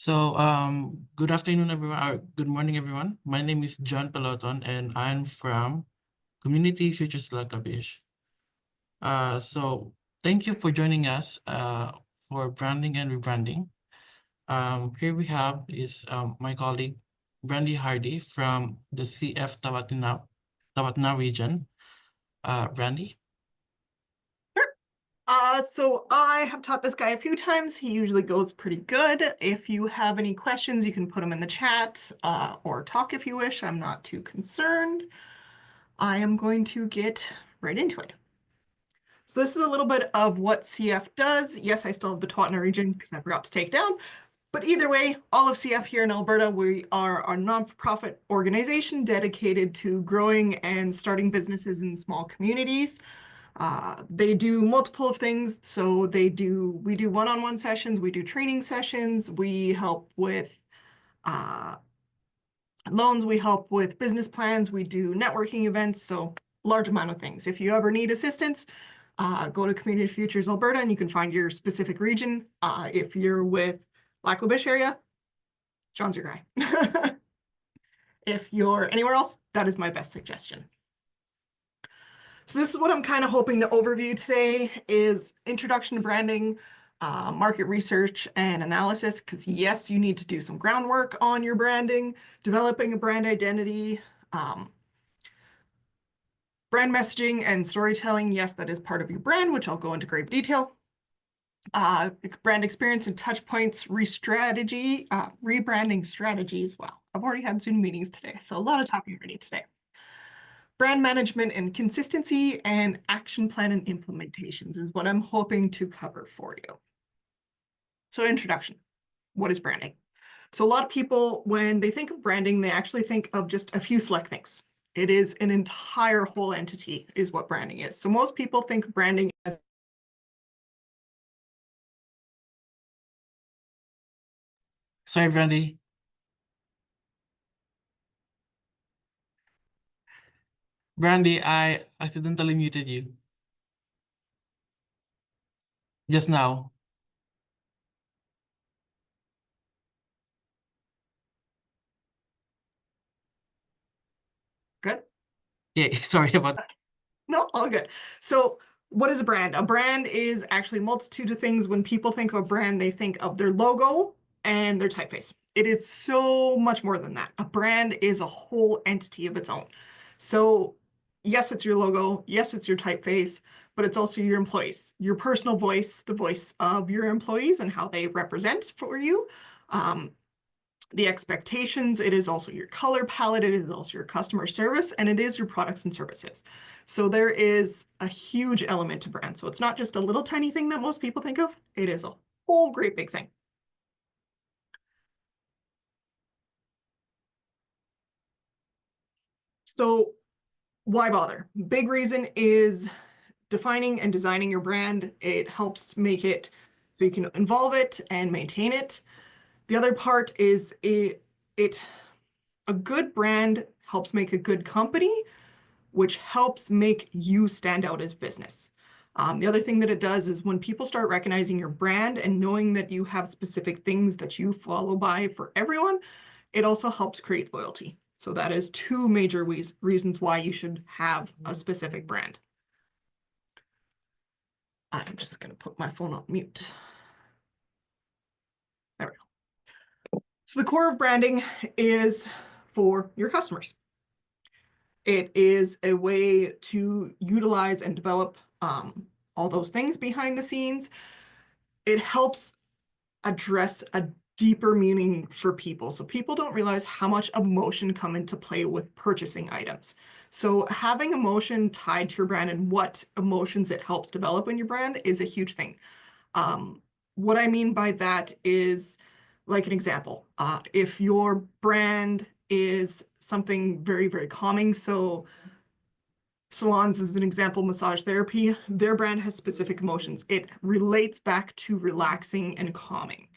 Good afternoon, everyone, or good morning, everyone. My name is John Peloton, and I'm from Community Futures Latabish. So thank you for joining us for branding and rebranding. Here we have is my colleague Brandy Hardy from the CF Tawatina region. Brandy. So I have taught this guy a few times. He usually goes pretty good. If you have any questions, you can put them in the chat or talk if you wish. I'm not too concerned. I am going to get right into it. So this is a little bit of what CF does. Yes, I still have the Tawatina region because I forgot to take down. But either way, all of CF here in Alberta, we are a non-for-profit organization dedicated to growing and starting businesses in small communities. They do multiple of things. So we do one-on-one sessions, we do training sessions, we help with loans, we help with business plans, we do networking events, so large amount of things. If you ever need assistance, go to Community Futures Alberta and you can find your specific region. If you're with Lac-La-Biche area, John's your guy. If you're anywhere else, that is my best suggestion. So this is what I'm kind of hoping to overview today is introduction to branding, market research and analysis, because yes, you need to do some groundwork on your branding, developing a brand identity, brand messaging and storytelling. Yes, that is part of your brand, which I'll go into great detail. Brand experience and touch points, rebranding strategies. Wow, I've already had Zoom meetings today, so a lot of talking already today. Brand management and consistency and action plan and implementations is what I'm hoping to cover for you. So introduction, what is branding? So a lot of people, when they think of branding, they actually think of just a few select things. It is an entire whole entity is what branding is. So most people think of branding as Sorry, Brandy. Brandy, I accidentally muted you just now. good. Yeah, sorry about that. No, all good. So what is a brand? A brand is actually a multitude of things. When people think of a brand, they think of their logo and their typeface. It is so much more than that. A brand is a whole entity of its own. So yes, it's your logo. Yes, it's your typeface, but it's also your employees, your personal voice, the voice of your employees and how they represent for you. The expectations, it is also your color palette, it is also your customer service, and it is your products and services. So there is a huge element to brand. So it's not just a little tiny thing that most people think of, it is a whole great big thing. So why bother? Big reason is defining and designing your brand. It helps make it so you can involve it and maintain it. The other part is a good brand helps make a good company, which helps make you stand out as business. The other thing that it does is when people start recognizing your brand and knowing that you have specific things that you follow by for everyone, it also helps create loyalty. So that is two major reasons why you should have a specific brand. I'm just going to put my phone on mute. There we go. So the core of branding is for your customers. It is a way to utilize and develop all those things behind the scenes. It helps address a deeper meaning for people. So people don't realize how much emotion come into play with purchasing items. So having emotion tied to your brand and what emotions it helps develop in your brand is a huge thing. What I mean by that is, like an example, if your brand is something very, very calming, so salons is an example, massage therapy, their brand has specific emotions. It relates back to relaxing and calming.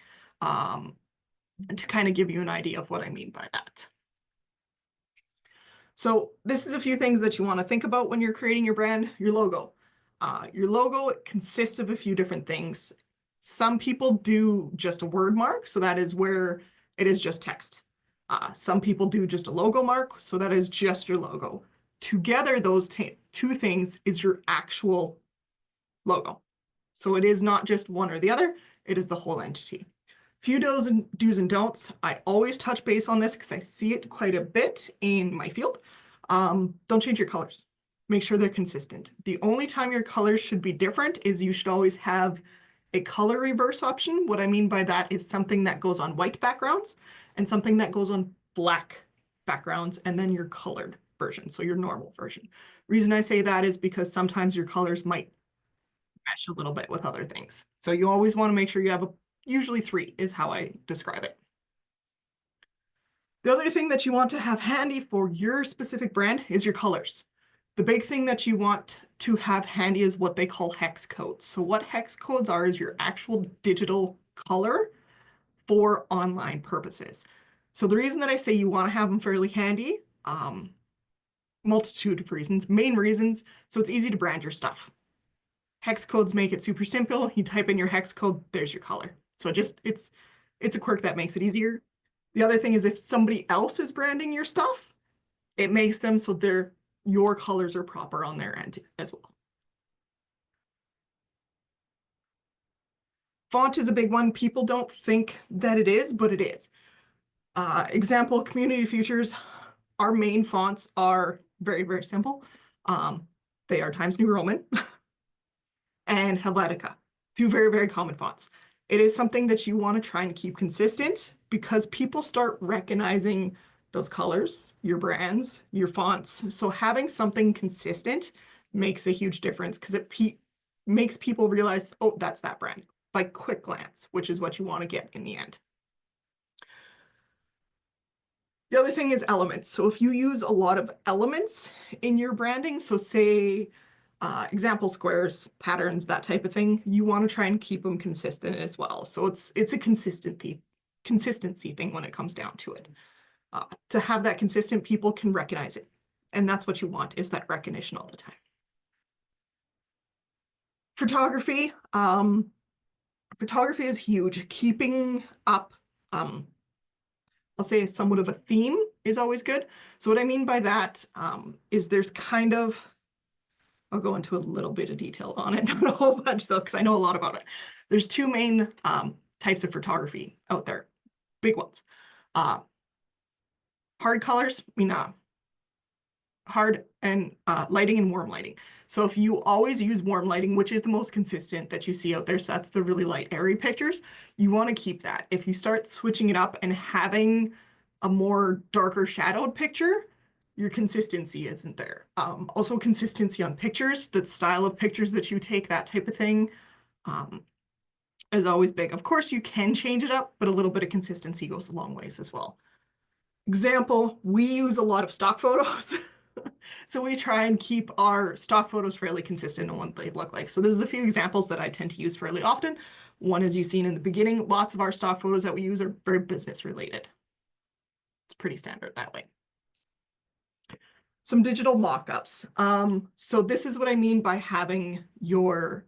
To kind of give you an idea of what I mean by that. So this is a few things that you want to think about when you're creating your brand. Your logo. Your logo consists of a few different things. Some people do just a word mark, so that is where it is just text. Some people do just a logo mark, so that is just your logo. Together, those two things is your actual logo. So it is not just one or the other, it is the whole entity. Few do's and don'ts. I always touch base on this because I see it quite a bit in my field. Don't change your colors. Make sure they're consistent. The only time your colors should be different is you should always have a color reverse option. What I mean by that is something that goes on white backgrounds and something that goes on black backgrounds, and then your colored version, so your normal version. Reason I say that is because sometimes your colors might mesh a little bit with other things. So you always want to make sure you have usually 3 is how I describe it. The other thing that you want to have handy for your specific brand is your colors. The big thing that you want to have handy is what they call hex codes. So what hex codes are is your actual digital color for online purposes. So the reason that I say you want to have them fairly handy, multitude of reasons, main reasons, so it's easy to brand your stuff. Hex codes make it super simple. You type in your hex code, there's your color. So it's a quirk that makes it easier. The other thing is if somebody else is branding your stuff, it makes them so your colors are proper on their end as well. Font is a big one. People don't think that it is, but it is. Example, community features. Our main fonts are very, very simple. They are Times New Roman and Helvetica, 2 very, very common fonts. It is something that you want to try and keep consistent because people start recognizing those colors, your brands, your fonts. So having something consistent makes a huge difference because it makes people realize, oh, that's that brand by quick glance, which is what you want to get in the end. The other thing is elements. So if you use a lot of elements in your branding, so say example squares, patterns, that type of thing, you want to try and keep them consistent as well. So it's a consistency thing when it comes down to it. To have that consistent, people can recognize it. And that's what you want, is that recognition all the time. Photography. Photography is huge. Keeping up, I'll say somewhat of a theme is always good. So what I mean by that is there's kind of, I'll go into a little bit of detail on it, not a whole bunch though, because I know a lot about it. There's 2 main types of photography out there, big ones. Hard colors, hard and lighting and warm lighting. So if you always use warm lighting, which is the most consistent that you see out there, so that's the really light, airy pictures, you want to keep that. If you start switching it up and having a more darker shadowed picture, your consistency isn't there. Also consistency on pictures, the style of pictures that you take, that type of thing, is always big. Of course, you can change it up, but a little bit of consistency goes a long ways as well. Example, we use a lot of stock photos. So we try and keep our stock photos fairly consistent in what they look like. So there's a few examples that I tend to use fairly often. One, as you've seen in the beginning, lots of our stock photos that we use are very business related. It's pretty standard that way. Some digital mock-ups. So this is what I mean by having your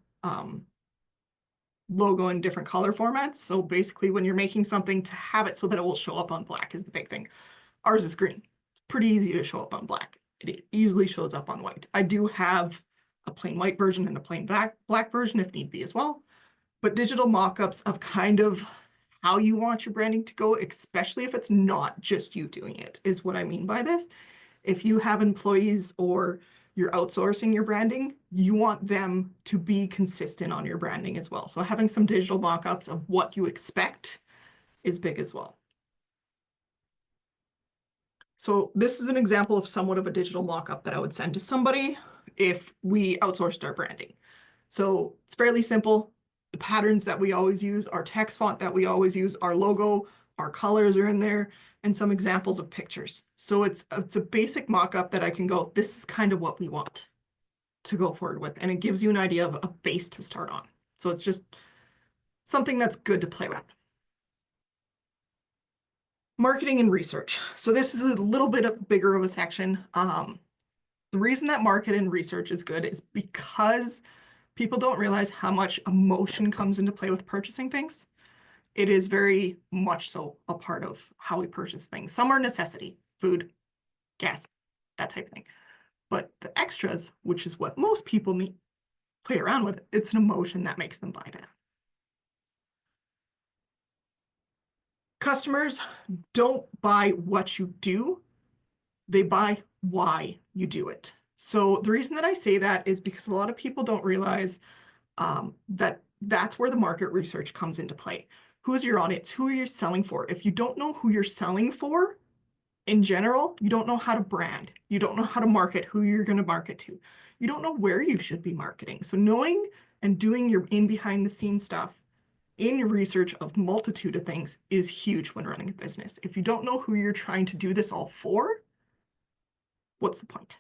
logo in different color formats. So basically when you're making something, to have it so that it will show up on black is the big thing. Ours is green. It's pretty easy to show up on black. It easily shows up on white. I do have a plain white version and a plain black version if need be as well. But digital mock-ups of kind of how you want your branding to go, especially if it's not just you doing it, is what I mean by this. If you have employees or you're outsourcing your branding, you want them to be consistent on your branding as well. So having some digital mock-ups of what you expect is big as well. So this is an example of somewhat of a digital mock-up that I would send to somebody if we outsourced our branding. So it's fairly simple. The patterns that we always use, our text font that we always use, our logo, our colors are in there, and some examples of pictures. So it's a basic mock-up that I can go, this is kind of what we want to go forward with. And it gives you an idea of a base to start on. So it's just something that's good to play with. Marketing and research. So this is a little bit bigger of a section. The reason that market and research is good is because People don't realize how much emotion comes into play with purchasing things. It is very much so a part of how we purchase things. Some are necessity, food, gas, that type of thing. But the extras, which is what most people need, play around with, it's an emotion that makes them buy that. Customers don't buy what you do, they buy why you do it. So the reason that I say that is because a lot of people don't realize that that's where the market research comes into play. Who is your audience? Who are you selling for? If you don't know who you're selling for, in general, you don't know how to brand. You don't know how to market, who you're going to market to. You don't know where you should be marketing. So knowing and doing your in behind the scenes stuff in your research of multitude of things is huge when running a business. If you don't know who you're trying to do this all for, what's the point?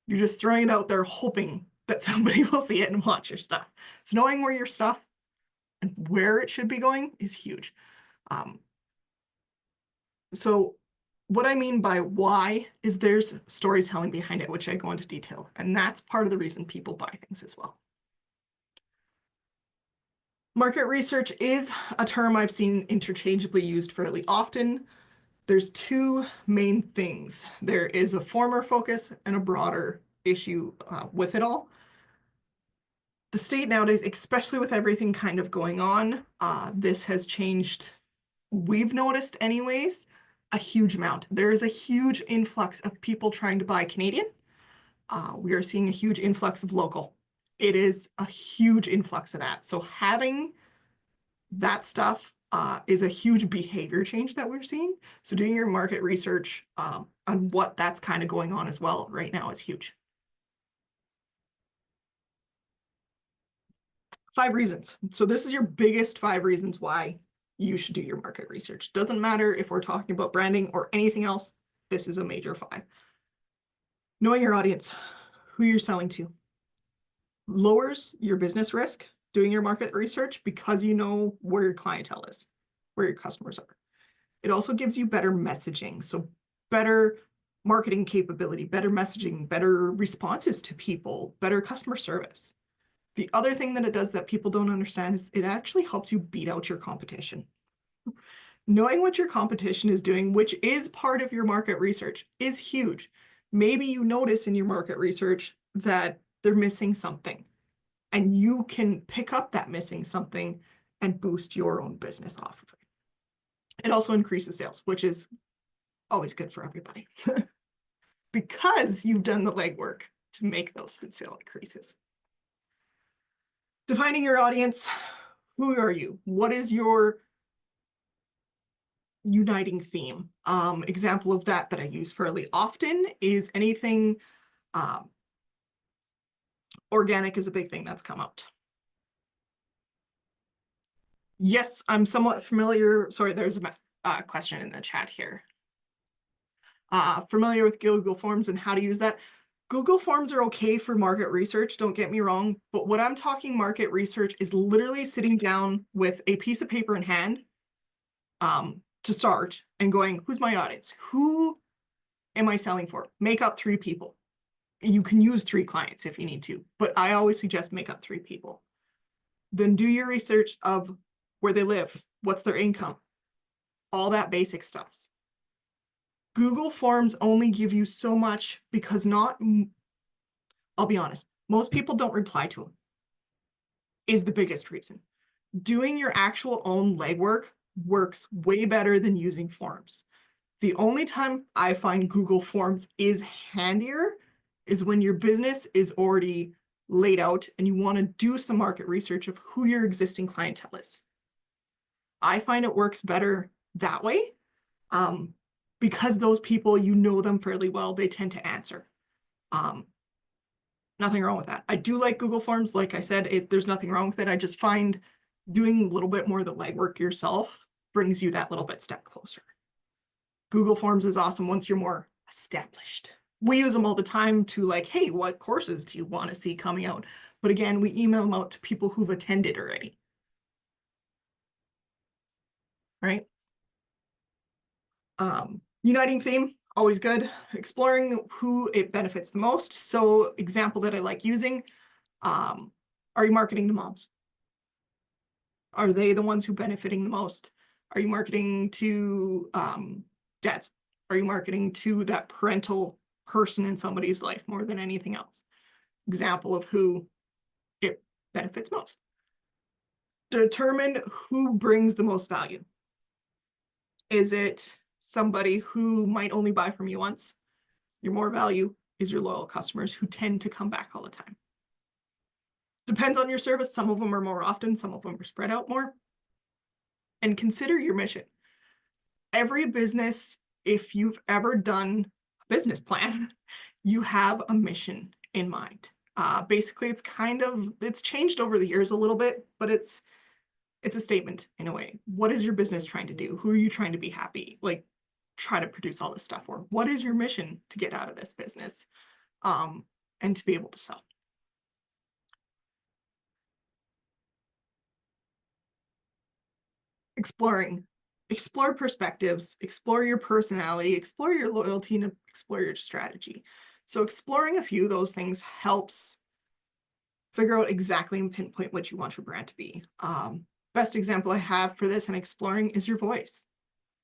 You're just throwing it out there hoping that somebody will see it and watch your stuff. So knowing where your stuff and where it should be going is huge. So what I mean by why is there's storytelling behind it, which I go into detail. And that's part of the reason people buy things as well. Market research is a term I've seen interchangeably used fairly often. There's two main things. There is a former focus and a broader issue with it all. The state nowadays, especially with everything kind of going on, this has changed, we've noticed anyways, a huge amount. There is a huge influx of people trying to buy Canadian. We are seeing a huge influx of local. It is a huge influx of that. So having that stuff is a huge behavior change that we're seeing. So doing your market research on what that's kind of going on as well right now is huge. 5 reasons. So this is your biggest 5 reasons why you should do your market research. Doesn't matter if we're talking about branding or anything else, this is a major 5. Knowing your audience, who you're selling to, lowers your business risk doing your market research because you know where your clientele is, where your customers are. It also gives you better messaging. So better marketing capability, better messaging, better responses to people, better customer service. The other thing that it does that people don't understand is it actually helps you beat out your competition. Knowing what your competition is doing, which is part of your market research, is huge. Maybe you notice in your market research that they're missing something, and you can pick up that missing something and boost your own business off of it. It also increases sales, which is always good for everybody because you've done the legwork to make those sale increases. Defining your audience. Who are you? What is your uniting theme? Example of that I use fairly often is anything organic is a big thing that's come out. Yes, I'm somewhat familiar. Sorry, there's a question in the chat here. Familiar with Google Forms and how to use that. Google Forms are okay for market research, don't get me wrong, but what I'm talking market research is literally sitting down with a piece of paper in hand to start and going, who's my audience? Who am I selling for? Make up 3 people. You can use 3 clients if you need to, but I always suggest make up 3 people. Then do your research of where they live, what's their income, all that basic stuff. Google Forms only give you so much because I'll be honest, most people don't reply to them, is the biggest reason. Doing your actual own legwork works way better than using forms. The only time I find Google Forms is handier is when your business is already laid out and you want to do some market research of who your existing clientele is. I find it works better that way because those people, you know them fairly well, they tend to answer. Nothing wrong with that. I do like Google Forms. Like I said, there's nothing wrong with it. I just find doing a little bit more of the legwork yourself brings you that little bit step closer. Google Forms is awesome once you're more established. We use them all the time to like, hey, what courses do you want to see coming out? But again, we email them out to people who've attended already. Right? Uniting theme, always good. Exploring who it benefits the most. So example that I like using, Are you marketing to moms? Are they the ones who are benefiting the most? Are you marketing to dads? Are you marketing to that parental person in somebody's life more than anything else? Example of who it benefits most. Determine who brings the most value. Is it somebody who might only buy from you once? Your more value is your loyal customers who tend to come back all the time. Depends on your service. Some of them are more often, some of them are spread out more. And consider your mission. Every business, if you've ever done a business plan, you have a mission in mind. Basically, it's changed over the years a little bit, but it's a statement in a way. What is your business trying to do? Who are you trying to be happy? Like, try to produce all this stuff for? What is your mission to get out of this business? And to be able to sell. Explore perspectives, explore your personality, explore your loyalty, and explore your strategy. So exploring a few of those things helps figure out exactly and pinpoint what you want your brand to be. Best example I have for this and exploring is your voice.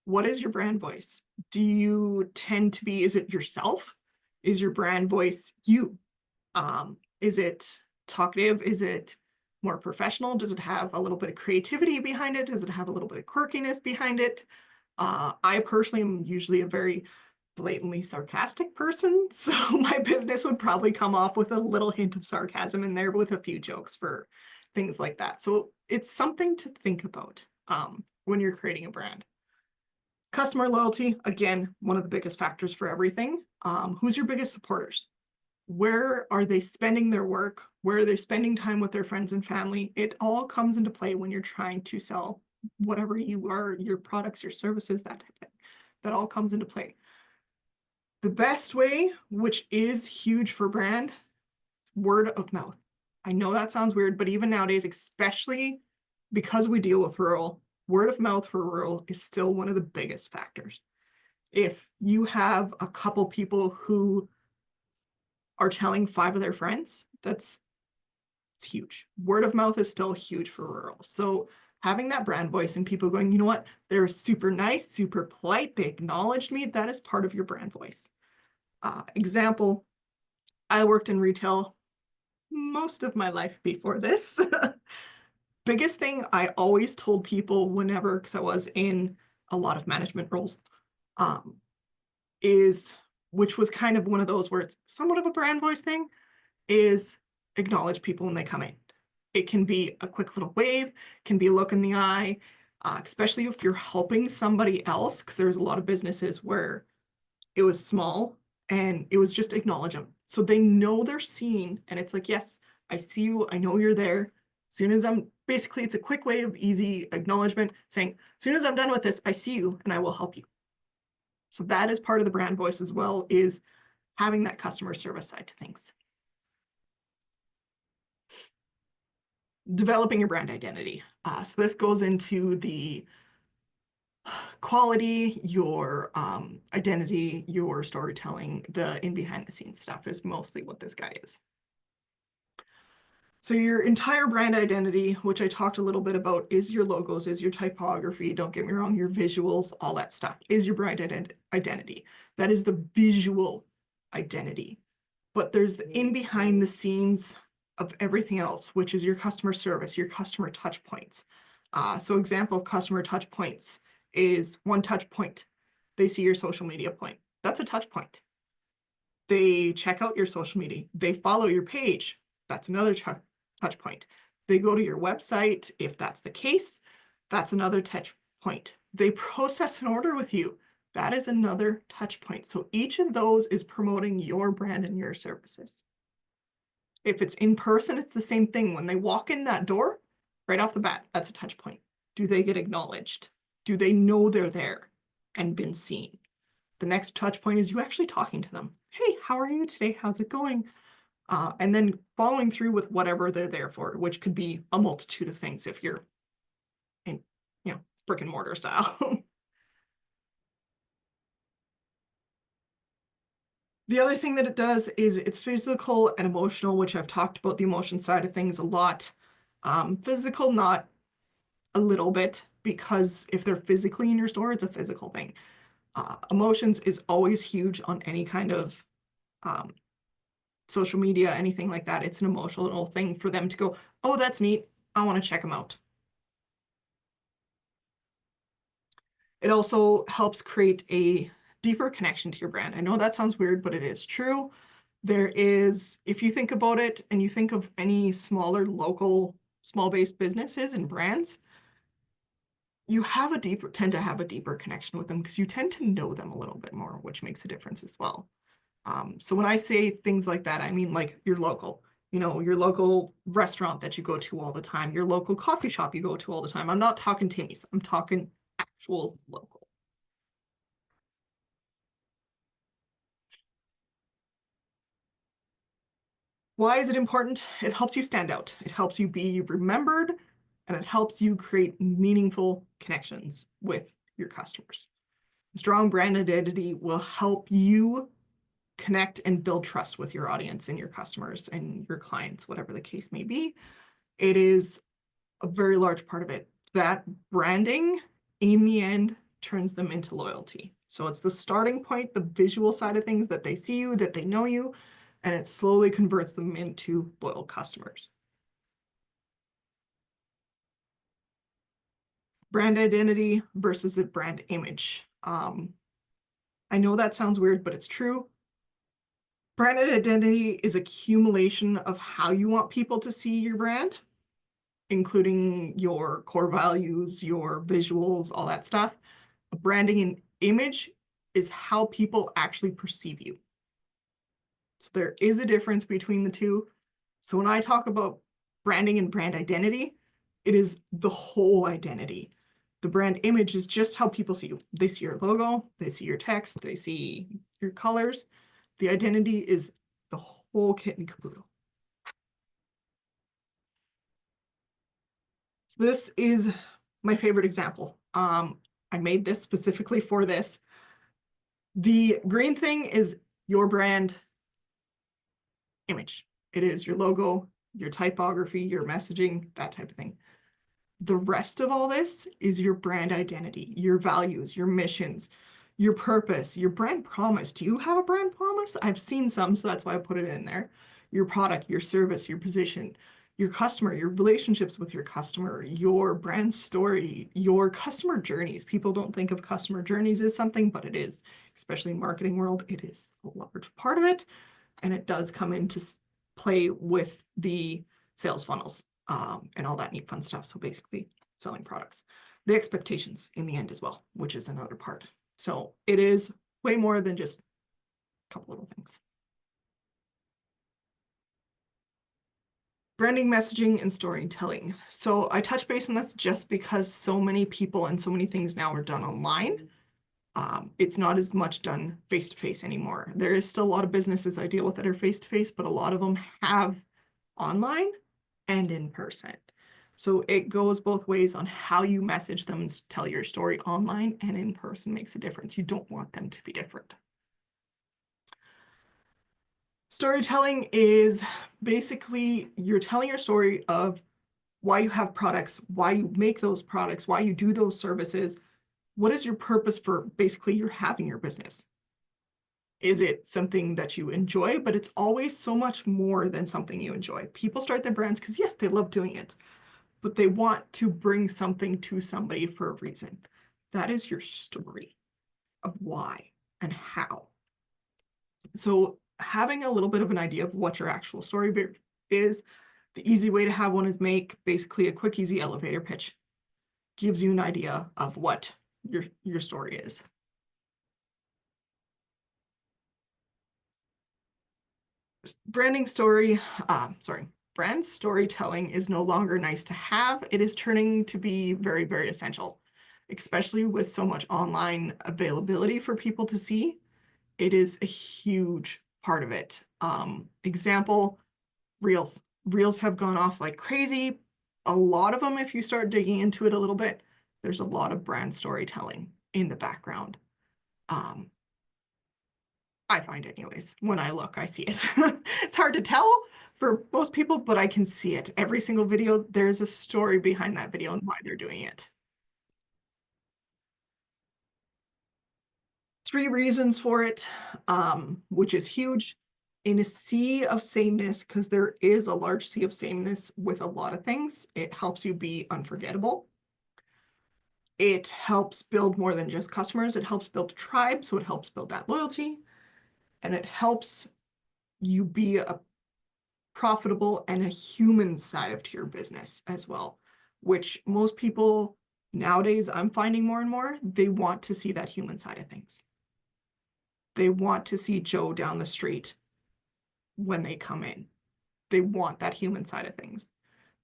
What is your brand voice? Do you tend to be, is it yourself? Is your brand voice you? Is it talkative? Is it more professional? Does it have a little bit of creativity behind it? Does it have a little bit of quirkiness behind it? I personally am usually a very blatantly sarcastic person, so my business would probably come off with a little hint of sarcasm in there with a few jokes for things like that. So it's something to think about when you're creating a brand. Customer loyalty, again, one of the biggest factors for everything. Who's your biggest supporters? Where are they spending their work? Where are they spending time with their friends and family? It all comes into play when you're trying to sell whatever you are, your products, your services, that type of thing. That all comes into play. The best way, which is huge for brand, word of mouth. I know that sounds weird, but even nowadays, especially because we deal with rural, word of mouth for rural is still one of the biggest factors. If you have a couple people who are telling 5 of their friends, it's huge. Word of mouth is still huge for rural. So having that brand voice and people going, you know what, they're super nice, super polite, they acknowledged me, that is part of your brand voice. Example, I worked in retail most of my life before this. Biggest thing I always told people whenever, because I was in a lot of management roles, is, which was kind of one of those where it's somewhat of a brand voice thing, is acknowledge people when they come in. It can be a quick little wave, can be a look in the eye, especially if you're helping somebody else, because there's a lot of businesses where it was small and it was just acknowledge them. So they know they're seen and it's like, yes, I see you, I know you're there. As soon as basically it's a quick way of easy acknowledgement saying, as soon as I'm done with this, I see you and I will help you. So that is part of the brand voice as well, is having that customer service side to things. Developing your brand identity. So this goes into the quality, your identity, your storytelling, the in behind the scenes stuff is mostly what this guy is. So your entire brand identity, which I talked a little bit about, is your logos, is your typography, don't get me wrong, your visuals, all that stuff is your brand identity. That is the visual identity. But there's the in behind the scenes of everything else, which is your customer service, your customer touch points. So example of customer touch points is one touch point. They see your social media point. That's a touch point. They check out your social media. They follow your page. That's another touch point. They go to your website. If that's the case, that's another touch point. They process an order with you. That is another touch point. So each of those is promoting your brand and your services. If it's in person, it's the same thing. When they walk in that door, right off the bat, that's a touch point. Do they get acknowledged? Do they know they're there and been seen? The next touch point is you actually talking to them. Hey, how are you today? How's it going? And then following through with whatever they're there for, which could be a multitude of things if you're in, brick and mortar style. The other thing that it does is it's physical and emotional, which I've talked about the emotion side of things a lot. Physical, not a little bit, because if they're physically in your store, it's a physical thing. Emotions is always huge on any kind of um, social media, anything like that. It's an emotional thing for them to go, oh, that's neat. I want to check them out. It also helps create a deeper connection to your brand. I know that sounds weird, but it is true. There is, if you think about it and you think of any smaller local, small-based businesses and brands, you tend to have a deeper connection with them because you tend to know them a little bit more, which makes a difference as well. So when I say things like that, I mean like your local, your local restaurant that you go to all the time, your local coffee shop you go to all the time. I'm not talking Timmy's, I'm talking actual local. Why is it important? It helps you stand out. It helps you be remembered, and it helps you create meaningful connections with your customers. Strong brand identity will help you connect and build trust with your audience and your customers and your clients, whatever the case may be. It is a very large part of it. That branding, in the end, turns them into loyalty. So it's the starting point, the visual side of things, that they see you, that they know you, and it slowly converts them into loyal customers. Brand identity versus a brand image. I know that sounds weird, but it's true. Brand identity is accumulation of how you want people to see your brand, including your core values, your visuals, all that stuff. Branding and image is how people actually perceive you. So there is a difference between the two. So when I talk about branding and brand identity, it is the whole identity. The brand image is just how people see you. They see your logo, they see your text, they see your colors. The identity is the whole kit and caboodle. So this is my favorite example. I made this specifically for this. The green thing is your brand image. It is your logo, your typography, your messaging, that type of thing. The rest of all this is your brand identity, your values, your missions, your purpose, your brand promise. Do you have a brand promise? I've seen some, so that's why I put it in there. Your product, your service, your position, your customer, your relationships with your customer, your brand story, your customer journeys. People don't think of customer journeys as something, but it is, especially in marketing world, it is a large part of it. And it does come into play with the sales funnels and all that neat fun stuff. So basically selling products, the expectations in the end as well, which is another part. So it is way more than just a couple little things. Branding, messaging, and storytelling. So I touch base on this just because so many people and so many things now are done online. It's not as much done face-to-face anymore. There is still a lot of businesses I deal with that are face-to-face, but a lot of them have online and in person. So it goes both ways on how you message them and tell your story online and in person makes a difference. You don't want them to be different. Storytelling is basically you're telling your story of why you have products, why you make those products, why you do those services. What is your purpose for basically you're having your business? Is it something that you enjoy? But it's always so much more than something you enjoy. People start their brands because yes, they love doing it, but they want to bring something to somebody for a reason. That is your story of why and how. So having a little bit of an idea of what your actual story is, the easy way to have one is make basically a quick, easy elevator pitch. Gives you an idea of what your story is. Branding story, brand storytelling is no longer nice to have. It is turning to be very, very essential, especially with so much online availability for people to see. It is a huge part of it. Example, Reels. Reels have gone off like crazy. A lot of them, if you start digging into it a little bit, there's a lot of brand storytelling in the background. I find anyways, when I look, I see it. It's hard to tell for most people, but I can see it. Every single video, there's a story behind that video and why they're doing it. 3 reasons for it, which is huge. In a sea of sameness, because there is a large sea of sameness with a lot of things, it helps you be unforgettable. It helps build more than just customers. It helps build a tribe, so it helps build that loyalty. And it helps you be a profitable and a human side of your business as well, which most people nowadays, I'm finding more and more, they want to see that human side of things. They want to see Joe down the street when they come in. They want that human side of things.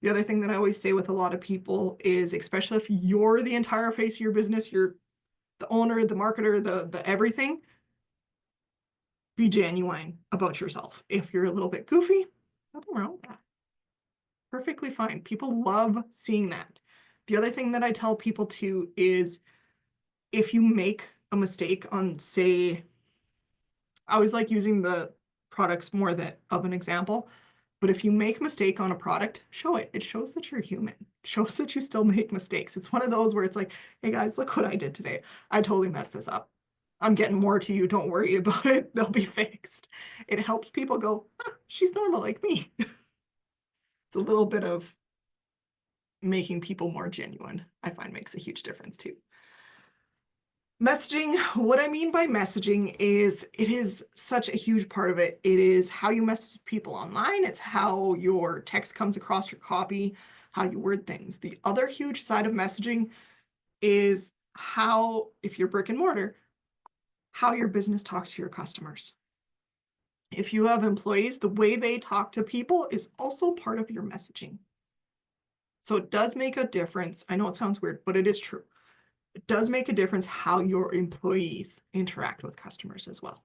The other thing that I always say with a lot of people is, especially if you're the entire face of your business, you're the owner, the marketer, the everything, be genuine about yourself. If you're a little bit goofy, nothing wrong with that. Perfectly fine. People love seeing that. The other thing that I tell people too is if you make a mistake on, say, I always like using the products more that of an example, but if you make a mistake on a product, show it. It shows that you're human. It shows that you still make mistakes. It's one of those where it's like, hey guys, look what I did today. I totally messed this up. I'm getting more to you. Don't worry about it. They'll be fixed. It helps people go, ah, she's normal like me. It's a little bit of making people more genuine, I find makes a huge difference too. Messaging, what I mean by messaging is it is such a huge part of it. It is how you message people online. It's how your text comes across your copy, how you word things. The other huge side of messaging is how, if you're brick and mortar, how your business talks to your customers. If you have employees, the way they talk to people is also part of your messaging. So it does make a difference. I know it sounds weird, but it is true. It does make a difference how your employees interact with customers as well.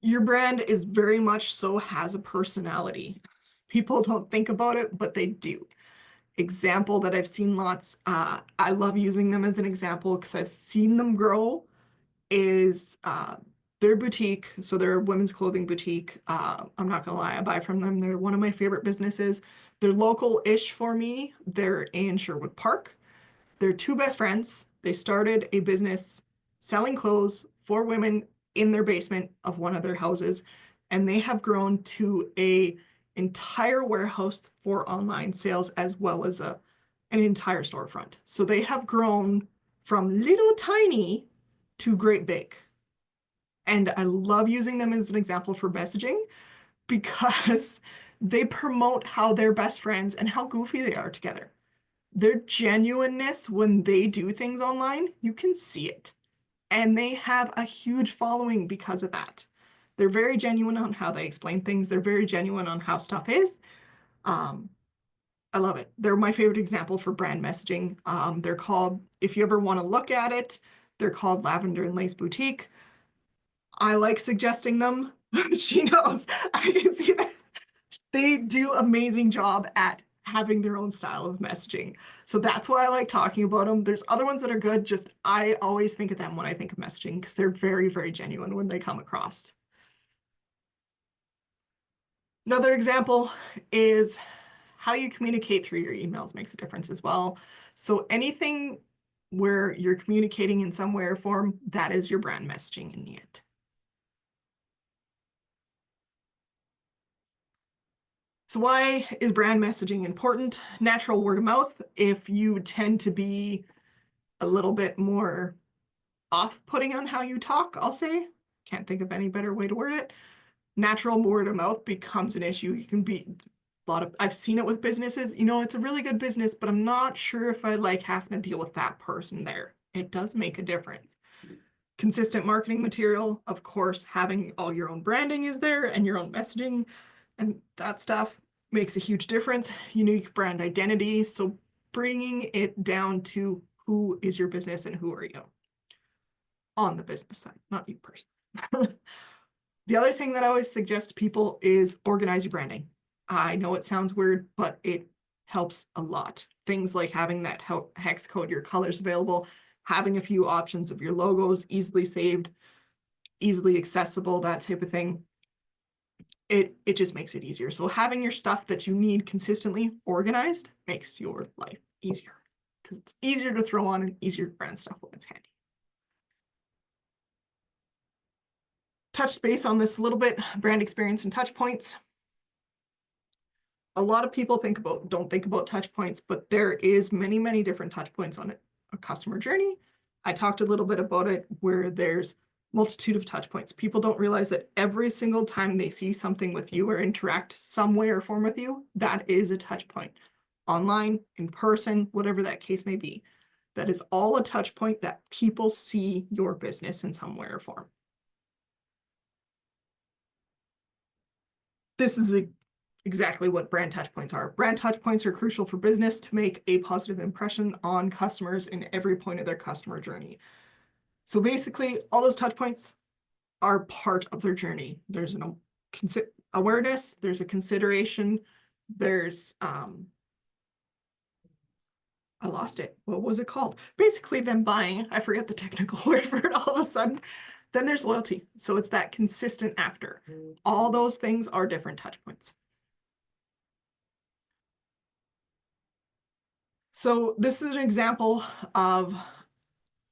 Your brand is very much so has a personality. People don't think about it, but they do. Example that I've seen lots, I love using them as an example because I've seen them grow is their boutique. So they're a women's clothing boutique. I'm not gonna lie, I buy from them. They're one of my favorite businesses. They're local-ish for me. They're in Sherwood Park. They're two best friends. They started a business selling clothes for women in their basement of one of their houses, and they have grown to a entire warehouse for online sales as well as an entire storefront. So they have grown from little tiny to great big. And I love using them as an example for messaging because they promote how they're best friends and how goofy they are together. Their genuineness when they do things online, you can see it. And they have a huge following because of that. They're very genuine on how they explain things. They're very genuine on how stuff is. I love it. They're my favorite example for brand messaging. They're called, if you ever want to look at it, they're called Lavender and Lace Boutique. I like suggesting them. She knows. I can see that. They do amazing job at having their own style of messaging. So that's why I like talking about them. There's other ones that are good, just I always think of them when I think of messaging because they're very, very genuine when they come across. Another example is how you communicate through your emails makes a difference as well. So anything where you're communicating in some way or form, that is your brand messaging in the end. So why is brand messaging important? Natural word of mouth. If you tend to be a little bit more off-putting on how you talk, I'll say, can't think of any better way to word it. Natural word of mouth becomes an issue. You can be a lot of, I've seen it with businesses, it's a really good business, but I'm not sure if I like having to deal with that person there. It does make a difference. Consistent marketing material, of course, having all your own branding is there and your own messaging and that stuff makes a huge difference. Unique brand identity. So bringing it down to who is your business and who are you on the business side, not you personally. The other thing that I always suggest to people is organize your branding. I know it sounds weird, but it helps a lot. Things like having that hex code, your colors available, having a few options of your logos easily saved, easily accessible, that type of thing. It just makes it easier. So having your stuff that you need consistently organized makes your life easier because it's easier to throw on and easier to brand stuff when it's handy. Touched base on this a little bit, brand experience and touch points. A lot of people don't think about touch points, but there is many different touch points on a customer journey. I talked a little bit about it where there's multitude of touch points. People don't realize that every single time they see something with you or interact some way or form with you, that is a touch point. Online, in person, whatever that case may be. That is all a touch point that people see your business in some way or form. This is exactly what brand touch points are. Brand touch points are crucial for business to make a positive impression on customers in every point of their customer journey. So basically, all those touch points are part of their journey. There's an awareness, there's a consideration, there's I lost it. What was it called? Basically them buying. I forget the technical word for it all of a sudden. Then there's loyalty. So it's that consistent after. All those things are different touch points. So this is an example of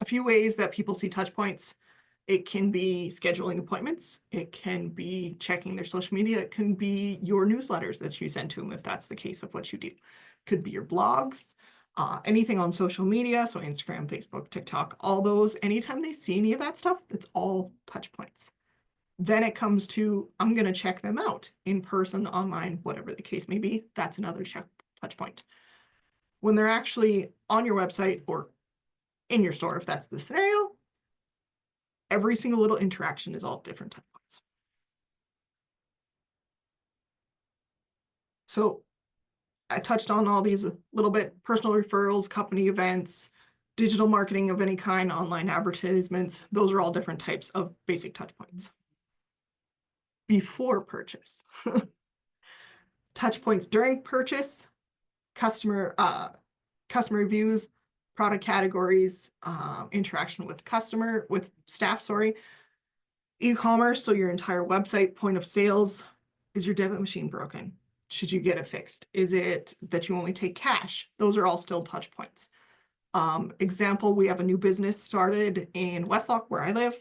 a few ways that people see touch points. It can be scheduling appointments. It can be checking their social media. It can be your newsletters that you send to them if that's the case of what you do. It could be your blogs, anything on social media. So Instagram, Facebook, TikTok, all those. Anytime they see any of that stuff, it's all touch points. Then it comes to, I'm going to check them out in person, online, whatever the case may be. That's another touch point. When they're actually on your website or in your store, if that's the scenario, every single little interaction is all different touch points. So I touched on all these a little bit: personal referrals, company events, digital marketing of any kind, online advertisements. Those are all different types of basic touch points. Before purchase. Touch points during purchase, customer reviews, product categories, interaction with staff, sorry. E-commerce, so your entire website, point of sales. Is your debit machine broken? Should you get it fixed? Is it that you only take cash? Those are all still touch points. Example, we have a new business started in Westlock where I live.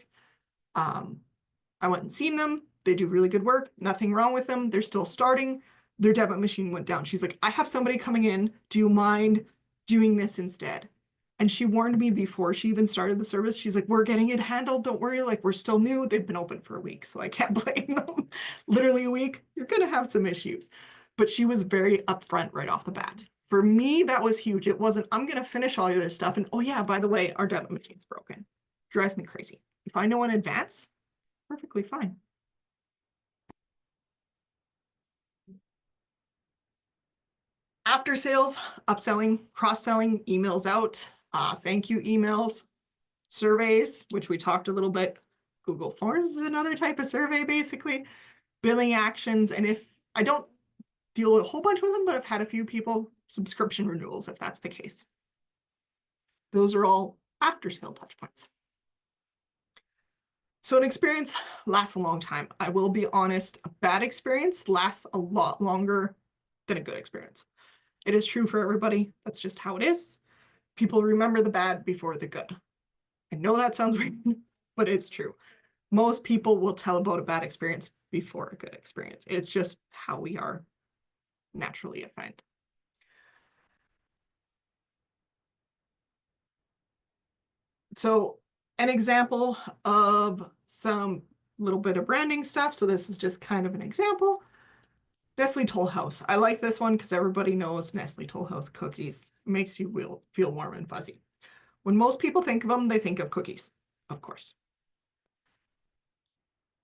I went and seen them. They do really good work. Nothing wrong with them. They're still starting. Their debit machine went down. She's like, I have somebody coming in. Do you mind doing this instead? And she warned me before she even started the service. She's like, we're getting it handled. Don't worry. Like, we're still new. They've been open for a week, so I can't blame them. Literally a week. You're going to have some issues. But she was very upfront right off the bat. For me, that was huge. It wasn't, I'm going to finish all your other stuff. And oh yeah, by the way, our debit machine's broken. Drives me crazy. If I know in advance, perfectly fine. After sales, upselling, cross-selling, emails out, thank you emails, surveys, which we talked a little bit. Google Forms is another type of survey, basically. Billing actions, and if I don't deal a whole bunch with them, but I've had a few people, subscription renewals, if that's the case. Those are all after sale touch points. So an experience lasts a long time. I will be honest, a bad experience lasts a lot longer than a good experience. It is true for everybody. That's just how it is. People remember the bad before the good. I know that sounds weird, but it's true. Most people will tell about a bad experience before a good experience. It's just how we are naturally offended. So an example of some little bit of branding stuff. So this is just kind of an example. Nestle Toll House. I like this one because everybody knows Nestle Toll House cookies. It makes you feel warm and fuzzy. When most people think of them, they think of cookies, of course.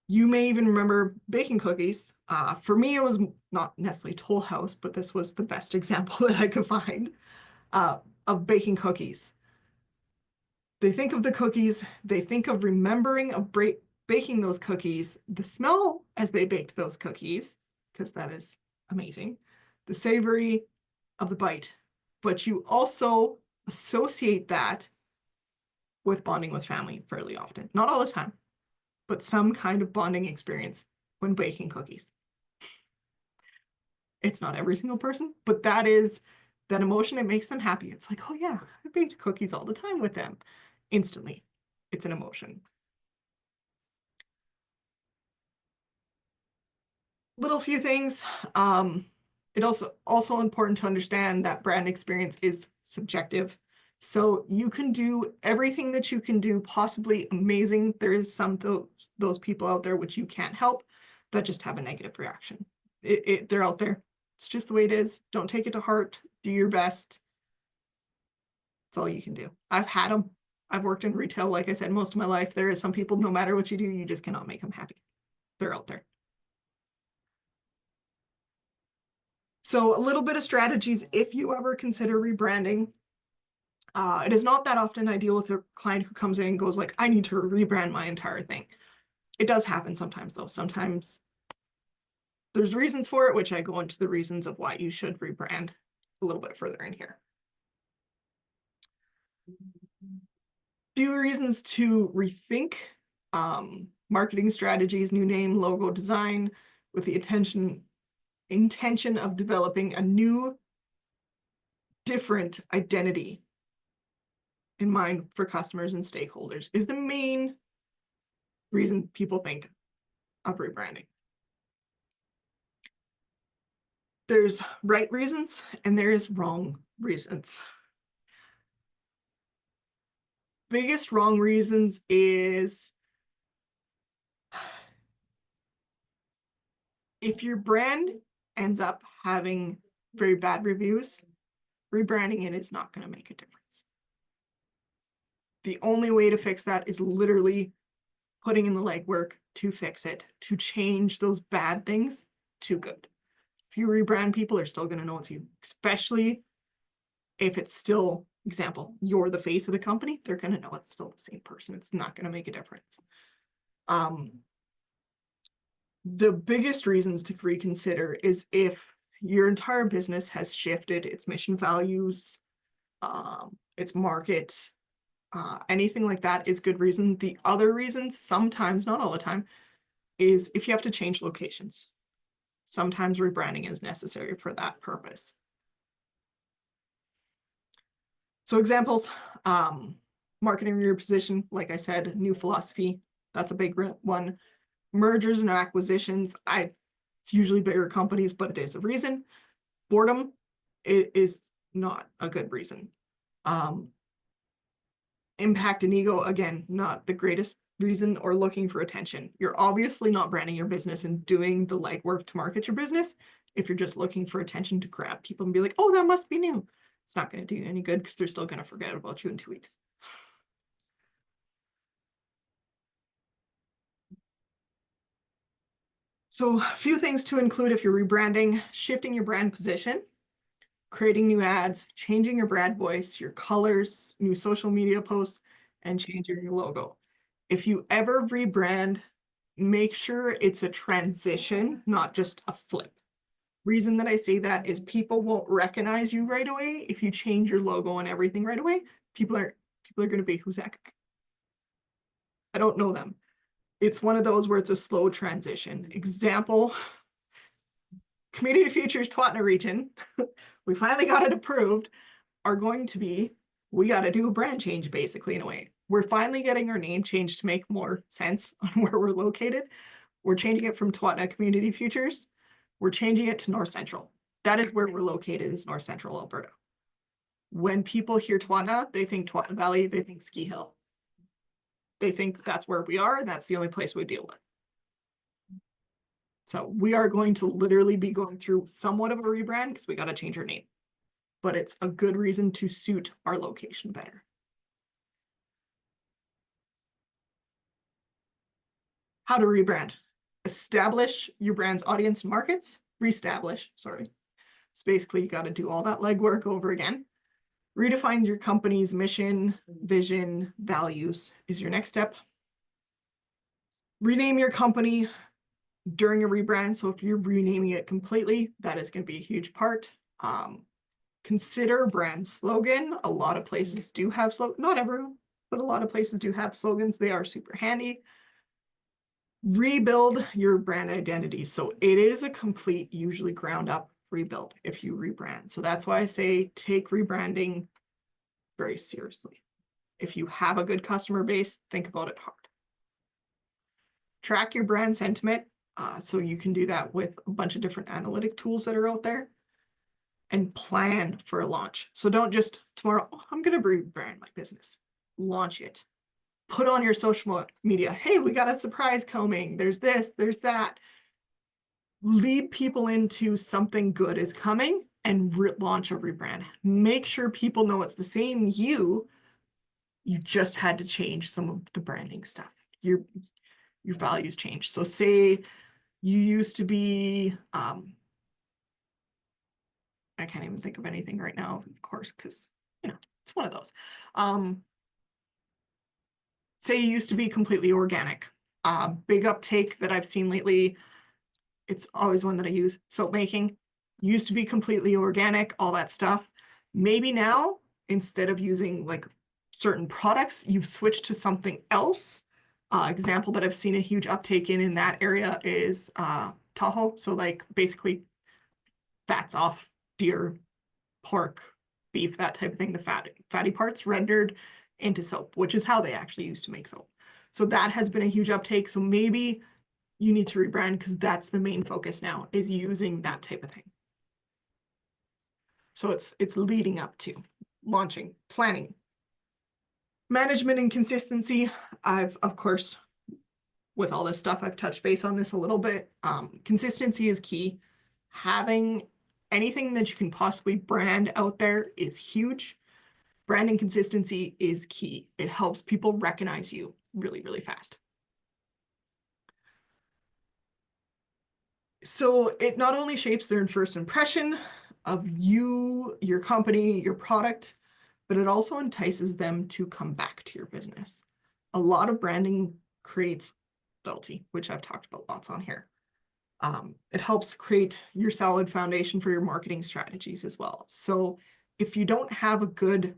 You may even remember baking cookies. For me, it was not Nestle Toll House, but this was the best example that I could find of baking cookies. They think of the cookies, they think of remembering of baking those cookies, the smell as they baked those cookies, because that is amazing, the savory of the bite. But you also associate that with bonding with family fairly often. Not all the time, but some kind of bonding experience when baking cookies. It's not every single person, but that is that emotion. It makes them happy. It's like, oh yeah, I baked cookies all the time with them. Instantly, it's an emotion. Little few things. It also important to understand that brand experience is subjective. So you can do everything that you can do possibly amazing. There is some those people out there which you can't help that just have a negative reaction. They're out there. It's just the way it is. Don't take it to heart. Do your best. That's all you can do. I've had them. I've worked in retail, like I said, most of my life. There is some people, no matter what you do, you just cannot make them happy. They're out there. So a little bit of strategies if you ever consider rebranding. It is not that often I deal with a client who comes in and goes like, I need to rebrand my entire thing. It does happen sometimes though. Sometimes there's reasons for it, which I go into the reasons of why you should rebrand a little bit further in here. Few reasons to rethink marketing strategies, new name, logo design, with the intention of developing a new, different identity in mind for customers and stakeholders is the main reason people think of rebranding. There's right reasons and there is wrong reasons. Biggest wrong reasons is if your brand ends up having very bad reviews, rebranding it is not going to make a difference. The only way to fix that is literally putting in the legwork to fix it, to change those bad things to good. If you rebrand, people are still going to know it's you, especially if it's still, example, you're the face of the company, they're going to know it's still the same person. It's not going to make a difference. The biggest reasons to reconsider is if your entire business has shifted its mission values, its market, anything like that is good reason. The other reasons, sometimes, not all the time, is if you have to change locations. Sometimes rebranding is necessary for that purpose. So examples, marketing reposition, like I said, new philosophy, that's a big one. Mergers and acquisitions, it's usually bigger companies, but it is a reason. Boredom is not a good reason. Impact and ego, again, not the greatest reason, or looking for attention. You're obviously not branding your business and doing the legwork to market your business if you're just looking for attention to grab people and be like, oh, that must be new. It's not going to do you any good because they're still going to forget about you in 2 weeks. So a few things to include if you're rebranding: shifting your brand position, creating new ads, changing your brand voice, your colors, new social media posts, and changing your logo. If you ever rebrand, make sure it's a transition, not just a flip. Reason that I say that is people won't recognize you right away if you change your logo and everything right away. People are going to be, who's that guy? I don't know them. It's one of those where it's a slow transition. Example, Community Futures Twatna region, we finally got it approved, are going to be, we got to do a brand change basically in a way. We're finally getting our name changed to make more sense on where we're located. We're changing it from Twatna Community Futures. We're changing it to North Central. That is where we're located, is North Central Alberta. When people hear Twatna, they think Twatna Valley, they think Ski Hill. They think that's where we are, and that's the only place we deal with. So we are going to literally be going through somewhat of a rebrand because we got to change our name. But it's a good reason to suit our location better. How to rebrand. Establish your brand's audience and markets. Reestablish, sorry. So basically you got to do all that legwork over again. Redefine your company's mission, vision, values is your next step. Rename your company during a rebrand. So if you're renaming it completely, that is going to be a huge part. Consider brand slogan. A lot of places do have slogan, not everyone. but a lot of places do have slogans. They are super handy. Rebuild your brand identity. So it is a complete, usually ground up rebuild if you rebrand. So that's why I say take rebranding very seriously. If you have a good customer base, think about it hard. Track your brand sentiment. So you can do that with a bunch of different analytic tools that are out there, and plan for a launch. So don't just tomorrow, oh, I'm going to rebrand my business. Launch it. Put on your social media. Hey, we got a surprise coming. There's this, there's that. Lead people into something good is coming and launch a rebrand. Make sure people know it's the same you. You just had to change some of the branding stuff. Your values change. So say you used to be, I can't even think of anything right now, of course, because it's one of those. Say you used to be completely organic. Big uptake that I've seen lately, it's always one that I use, soap making. Used to be completely organic, all that stuff. Maybe now, instead of using like certain products, you've switched to something else. Example that I've seen a huge uptake in that area is Tahoe. So like basically fats off deer, pork, beef, that type of thing, the fatty parts rendered into soap, which is how they actually used to make soap. So that has been a huge uptake. So maybe you need to rebrand because that's the main focus now, is using that type of thing. So it's leading up to launching, planning. Management and consistency. I've, of course, with all this stuff, I've touched base on this a little bit. Consistency is key. Having anything that you can possibly brand out there is huge. Branding consistency is key. It helps people recognize you really, really fast. So it not only shapes their first impression of you, your company, your product, but it also entices them to come back to your business. A lot of branding creates loyalty, which I've talked about lots on here. It helps create your solid foundation for your marketing strategies as well. So if you don't have a good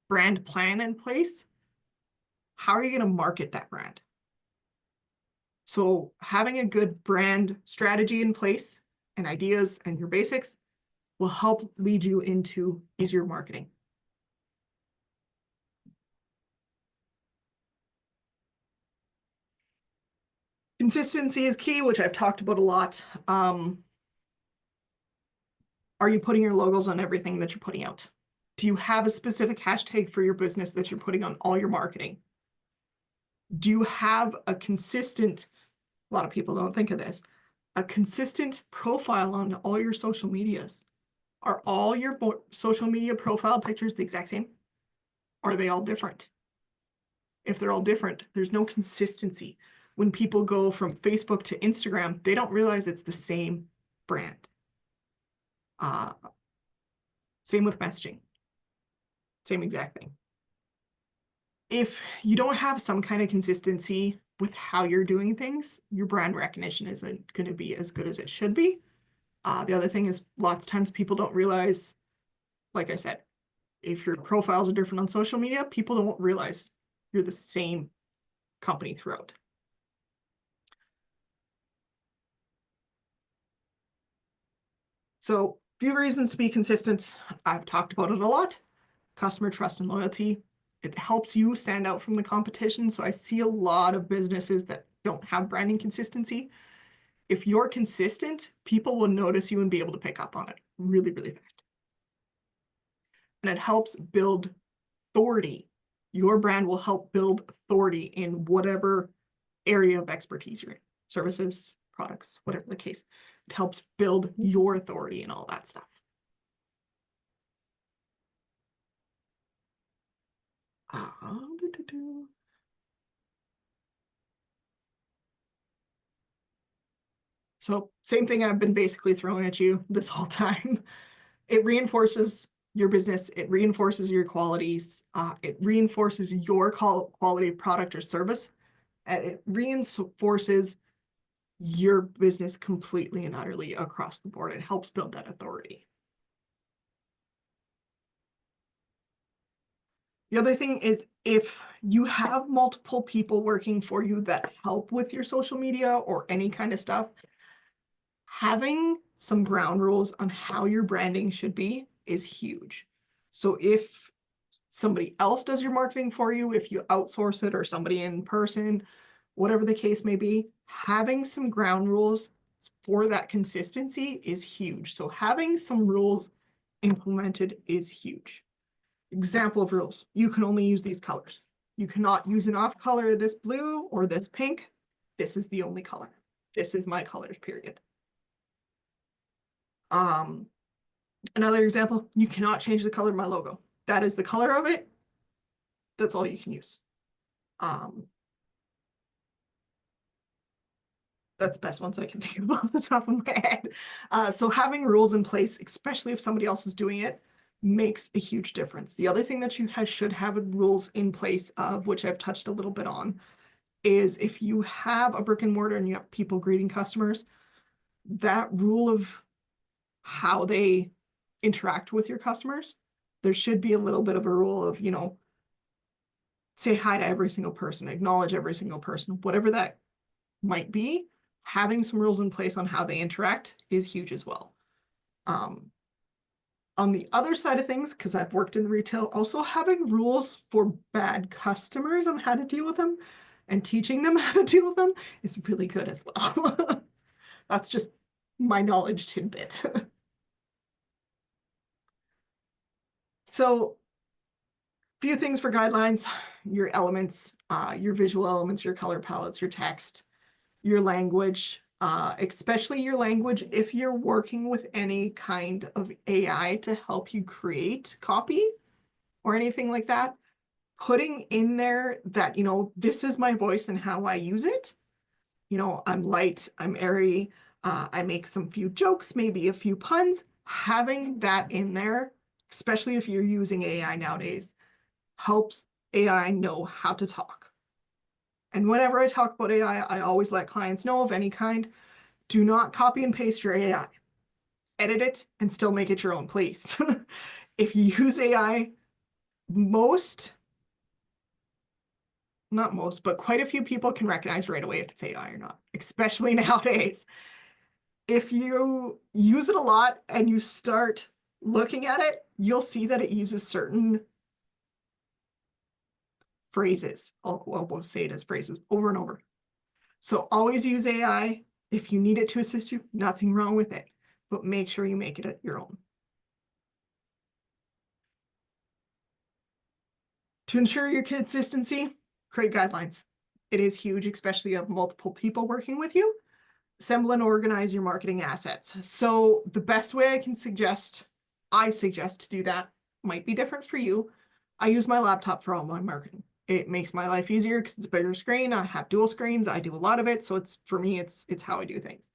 brand plan in place, how are you going to market that brand? So having a good brand strategy in place and ideas and your basics will help lead you into easier marketing. Consistency is key, which I've talked about a lot. Are you putting your logos on everything that you're putting out? Do you have a specific hashtag for your business that you're putting on all your marketing? Do you have a consistent, a lot of people don't think of this, a consistent profile on all your social medias? Are all your social media profile pictures the exact same? Are they all different? If they're all different, there's no consistency. When people go from Facebook to Instagram, they don't realize it's the same brand. Same with messaging. Same exact thing. If you don't have some kind of consistency with how you're doing things, your brand recognition isn't going to be as good as it should be. The other thing is lots of times people don't realize, like I said, if your profiles are different on social media, people don't realize you're the same company throughout. So few reasons to be consistent. I've talked about it a lot. Customer trust and loyalty. It helps you stand out from the competition. So I see a lot of businesses that don't have branding consistency. If you're consistent, people will notice you and be able to pick up on it really, really fast. And it helps build authority. Your brand will help build authority in whatever area of expertise you're in. Services, products, whatever the case. It helps build your authority and all that stuff. So same thing I've been basically throwing at you this whole time. It reinforces your business. It reinforces your qualities. It reinforces your quality of product or service. And it reinforces your business completely and utterly across the board. It helps build that authority. The other thing is if you have multiple people working for you that help with your social media or any kind of stuff, having some ground rules on how your branding should be is huge. So if somebody else does your marketing for you, if you outsource it or somebody in person, whatever the case may be, having some ground rules for that consistency is huge. So having some rules implemented is huge. Example of rules: you can only use these colors. You cannot use an off color, this blue or this pink. This is the only color. This is my colors, period. Another example, you cannot change the color of my logo. That is the color of it. That's all you can use. That's the best ones I can think of off the top of my head. So having rules in place, especially if somebody else is doing it, makes a huge difference. The other thing that you should have rules in place of, which I've touched a little bit on, is if you have a brick and mortar and you have people greeting customers, that rule of how they interact with your customers, there should be a little bit of a rule of, you know, say hi to every single person, acknowledge every single person, whatever that might be. Having some rules in place on how they interact is huge as well. On the other side of things, because I've worked in retail, also having rules for bad customers on how to deal with them and teaching them how to deal with them is really good as well. That's just my knowledge tidbit. So, few things for guidelines: your elements, your visual elements, your color palettes, your text, your language, especially your language if you're working with any kind of AI to help you create copy or anything like that. Putting in there that, you know, this is my voice and how I use it. You know, I'm light, I'm airy, I make some few jokes, maybe a few puns. Having that in there, especially if you're using AI nowadays, helps AI know how to talk. And whenever I talk about AI, I always let clients know of any kind, do not copy and paste your AI. Edit it and still make it your own, please. If you use AI, not most, but quite a few people can recognize right away if it's AI or not, especially nowadays. If you use it a lot and you start looking at it, you'll see that it uses certain phrases. We'll say it as phrases over and over. So always use AI. If you need it to assist you, nothing wrong with it, but make sure you make it your own. To ensure your consistency, create guidelines. It is huge, especially if you have multiple people working with you. Assemble and organize your marketing assets. So the best way I suggest to do that, might be different for you. I use my laptop for all my marketing. It makes my life easier because it's a bigger screen. I have dual screens. I do a lot of it. So it's, for me, it's how I do things.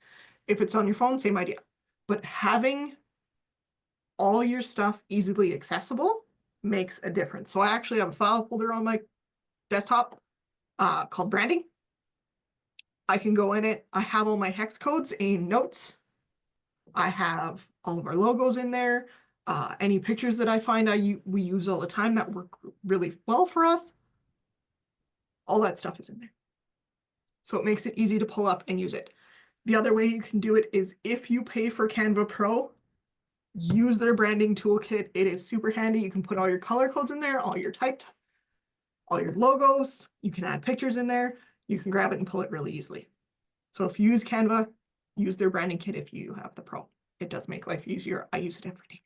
If it's on your phone, same idea. But having all your stuff easily accessible makes a difference. So I actually have a file folder on my desktop called Branding. I can go in it. I have all my hex codes in notes. I have all of our logos in there. Any pictures that I find we use all the time that work really well for us. All that stuff is in there. So it makes it easy to pull up and use it. The other way you can do it is if you pay for Canva Pro, use their branding toolkit. It is super handy. You can put all your color codes in there, all your typed, all your logos. You can add pictures in there. You can grab it and pull it really easily. So if you use Canva, use their branding kit if you have the Pro. It does make life easier. I use it every day.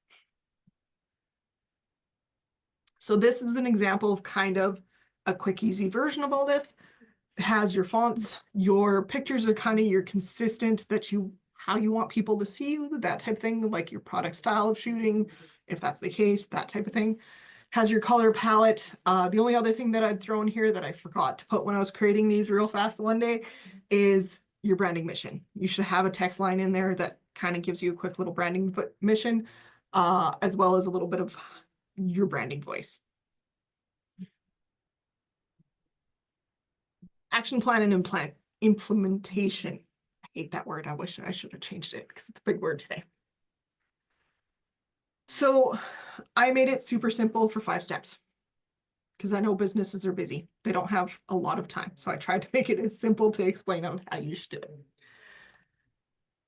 So this is an example of kind of a quick, easy version of all this. It has your fonts, your pictures are kind of your consistent how you want people to see you, that type of thing, like your product style of shooting, if that's the case, that type of thing. Has your color palette. The only other thing that I'd throw in here that I forgot to put when I was creating these real fast one day is your branding mission. You should have a text line in there that kind of gives you a quick little branding mission, as well as a little bit of your branding voice. Action plan and implementation. I hate that word. I wish I should have changed it because it's a big word today. So I made it super simple for 5 steps. because I know businesses are busy. They don't have a lot of time. So I tried to make it as simple to explain out how you should do it.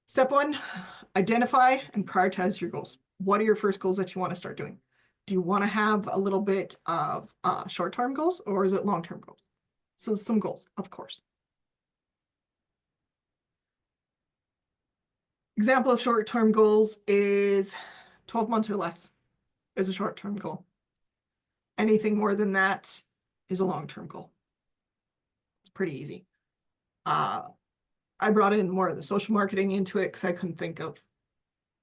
Step one, identify and prioritize your goals. What are your first goals that you want to start doing? Do you want to have a little bit of short-term goals, or is it long-term goals? So some goals, of course. Example of short-term goals is 12 months or less is a short-term goal. Anything more than that is a long-term goal. It's pretty easy. I brought in more of the social marketing into it because I couldn't think of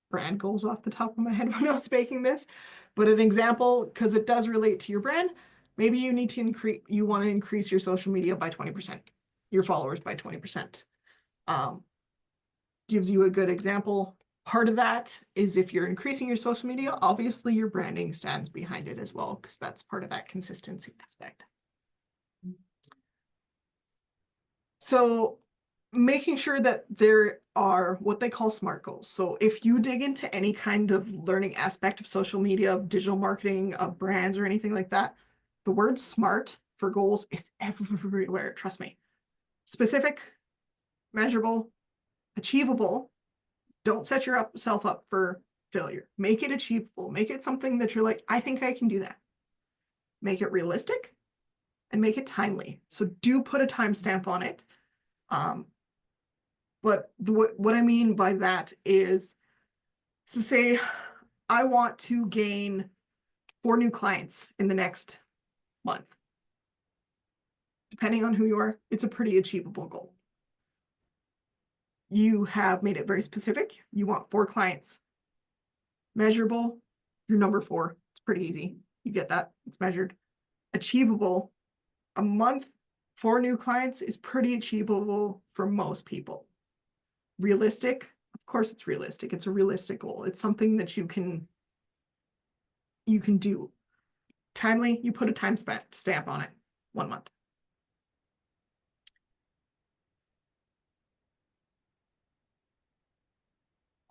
brand goals off the top of my head when I was making this. But an example, because it does relate to your brand, maybe you need to you want to increase your social media by 20%, your followers by 20%. Gives you a good example. Part of that is if you're increasing your social media, obviously your branding stands behind it as well, because that's part of that consistency aspect. So making sure that there are what they call SMART goals. So if you dig into any kind of learning aspect of social media, of digital marketing, of brands, or anything like that, the word SMART for goals is everywhere, trust me. Specific, measurable, achievable. Don't set yourself up for failure. Make it achievable. Make it something that you're like, I think I can do that. Make it realistic and make it timely. So do put a timestamp on it. But what I mean by that is, so say I want to gain 4 new clients in the next month. Depending on who you are, it's a pretty achievable goal. You have made it very specific. You want 4 clients. Measurable, you're number 4. It's pretty easy. You get that. It's measured. Achievable, a month, 4 new clients is pretty achievable for most people. Realistic, of course it's realistic. It's a realistic goal. It's something that you can do. Timely, you put a time stamp on it. 1 month.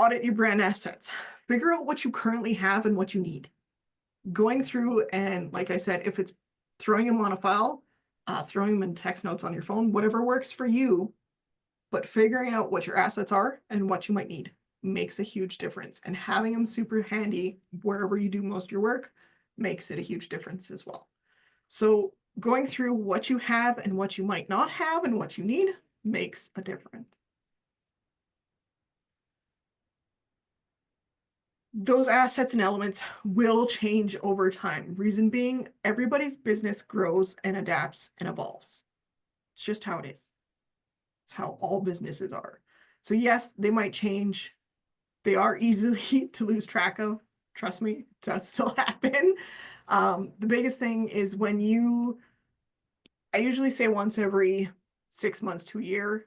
Audit your brand assets. Figure out what you currently have and what you need. Going through and, like I said, if it's throwing them on a file, throwing them in text notes on your phone, whatever works for you, but figuring out what your assets are and what you might need makes a huge difference. And having them super handy wherever you do most of your work makes it a huge difference as well. So going through what you have and what you might not have and what you need makes a difference. Those assets and elements will change over time. Reason being, everybody's business grows and adapts and evolves. It's just how it is. It's how all businesses are. So yes, they might change. They are easily to lose track of. Trust me, it does still happen. The biggest thing is I usually say once every 6 months to a year,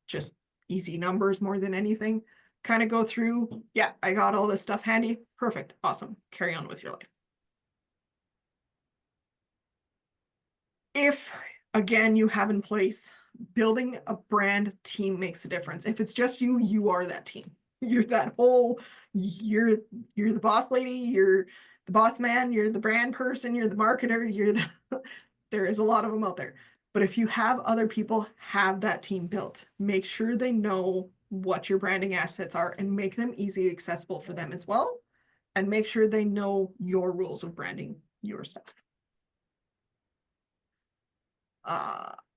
just easy numbers more than anything. Kind of go through, yeah, I got all this stuff handy. Perfect. Awesome. Carry on with your life. If, again, you have in place, building a brand team makes a difference. If it's just you, you are that team. You're that whole, you're the boss lady, you're the boss man, you're the brand person, you're the marketer, you're the, there is a lot of them out there. But if you have other people, have that team built. Make sure they know what your branding assets are and make them easily accessible for them as well. And make sure they know your rules of branding your stuff.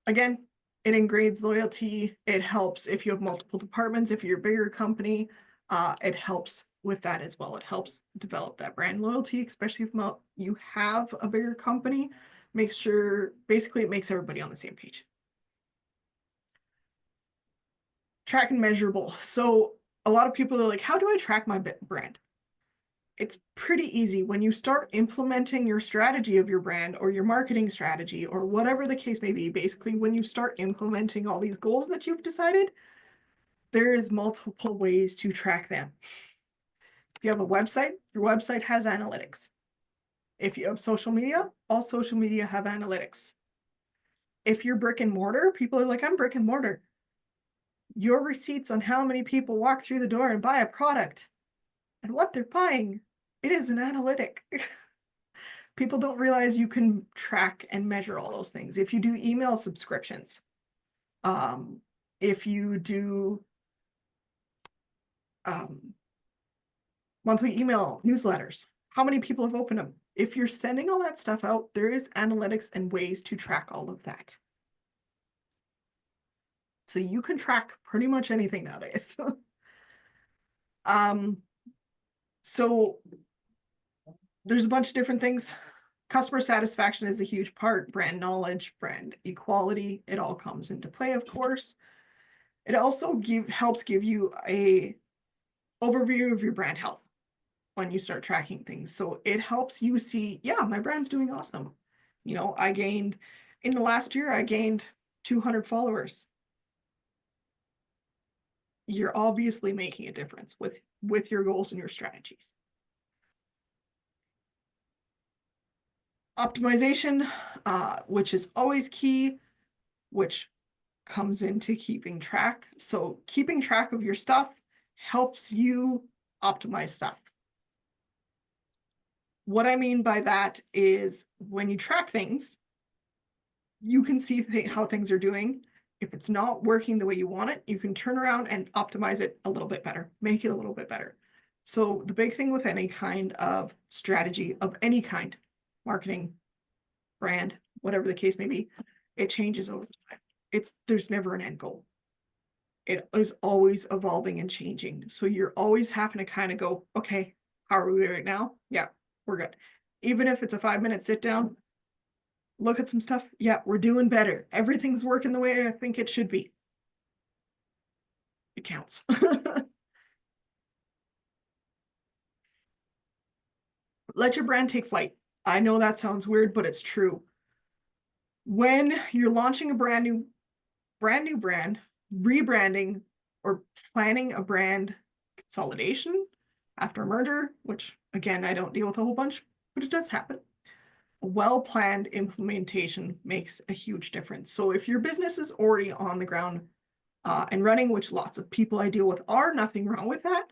Again, it engrades loyalty. It helps if you have multiple departments. If you're a bigger company, it helps with that as well. It helps develop that brand loyalty, especially if you have a bigger company. Make sure, basically, it makes everybody on the same page. Track and measurable. So a lot of people are like, how do I track my brand? It's pretty easy. When you start implementing your strategy of your brand or your marketing strategy or whatever the case may be, basically when you start implementing all these goals that you've decided, there is multiple ways to track them. If you have a website, your website has analytics. If you have social media, all social media have analytics. If you're brick and mortar, people are like, I'm brick and mortar. Your receipts on how many people walk through the door and buy a product and what they're buying, it is an analytic. People don't realize you can track and measure all those things. If you do email subscriptions, if you do monthly email newsletters, how many people have opened them? If you're sending all that stuff out, there is analytics and ways to track all of that. So you can track pretty much anything nowadays. So there's a bunch of different things. Customer satisfaction is a huge part, brand knowledge, brand equality, it all comes into play, of course. It also helps give you a overview of your brand health when you start tracking things. So it helps you see, yeah, my brand's doing awesome. You know, in the last year, I gained 200 followers. You're obviously making a difference with your goals and your strategies. Optimization, which is always key, which comes into keeping track. So keeping track of your stuff helps you optimize stuff. What I mean by that is when you track things, you can see how things are doing. If it's not working the way you want it, you can turn around and optimize it a little bit better, make it a little bit better. So the big thing with any kind of strategy of any kind, marketing, brand, whatever the case may be, it changes over time. There's never an end goal. It is always evolving and changing. So you're always having to kind of go, okay, how are we right now? Yeah, we're good. Even if it's a 5-minute sit down, look at some stuff. Yeah, we're doing better. Everything's working the way I think it should be. It counts. Let your brand take flight. I know that sounds weird, but it's true. When you're launching a brand new brand, rebranding, or planning a brand consolidation after a merger, which again, I don't deal with a whole bunch, but it does happen. A well-planned implementation makes a huge difference. So if your business is already on the ground and running, which lots of people I deal with are, nothing wrong with that.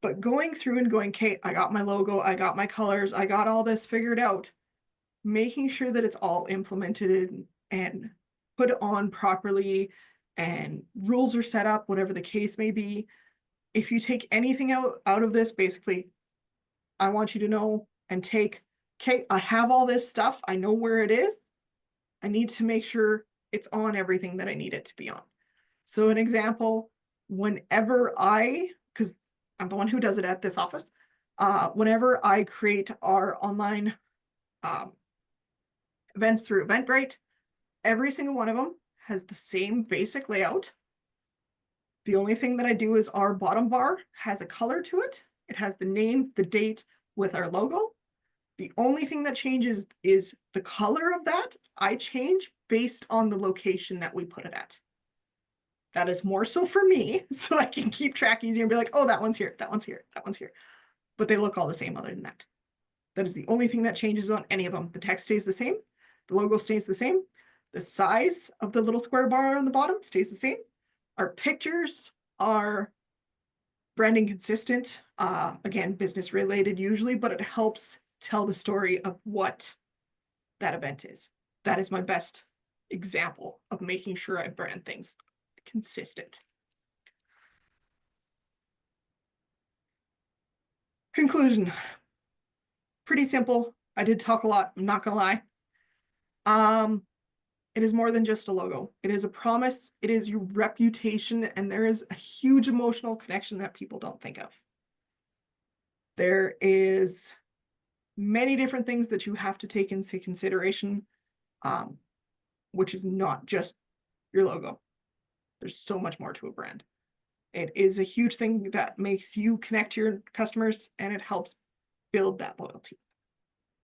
But going through and going, okay, I got my logo, I got my colors, I got all this figured out, making sure that it's all implemented and put on properly and rules are set up, whatever the case may be. If you take anything out of this, basically, I want you to know and take, okay, I have all this stuff. I know where it is. I need to make sure it's on everything that I need it to be on. So an example, because I'm the one who does it at this office, whenever I create our online events through Eventbrite, every single one of them has the same basic layout. The only thing that I do is our bottom bar has a color to it. It has the name, the date with our logo. The only thing that changes is the color of that. I change based on the location that we put it at. That is more so for me, so I can keep track easier and be like, oh, that one's here, that one's here, that one's here. But they look all the same other than that. That is the only thing that changes on any of them. The text stays the same. The logo stays the same. The size of the little square bar on the bottom stays the same. Our pictures are branding consistent. Again, business related usually, but it helps tell the story of what that event is. That is my best example of making sure I brand things consistent. Conclusion. Pretty simple. I did talk a lot, I'm not gonna lie. It is more than just a logo. It is a promise, it is your reputation, and there is a huge emotional connection that people don't think of. There is many different things that you have to take into consideration, which is not just your logo. There's so much more to a brand. It is a huge thing that makes you connect to your customers, and it helps build that loyalty.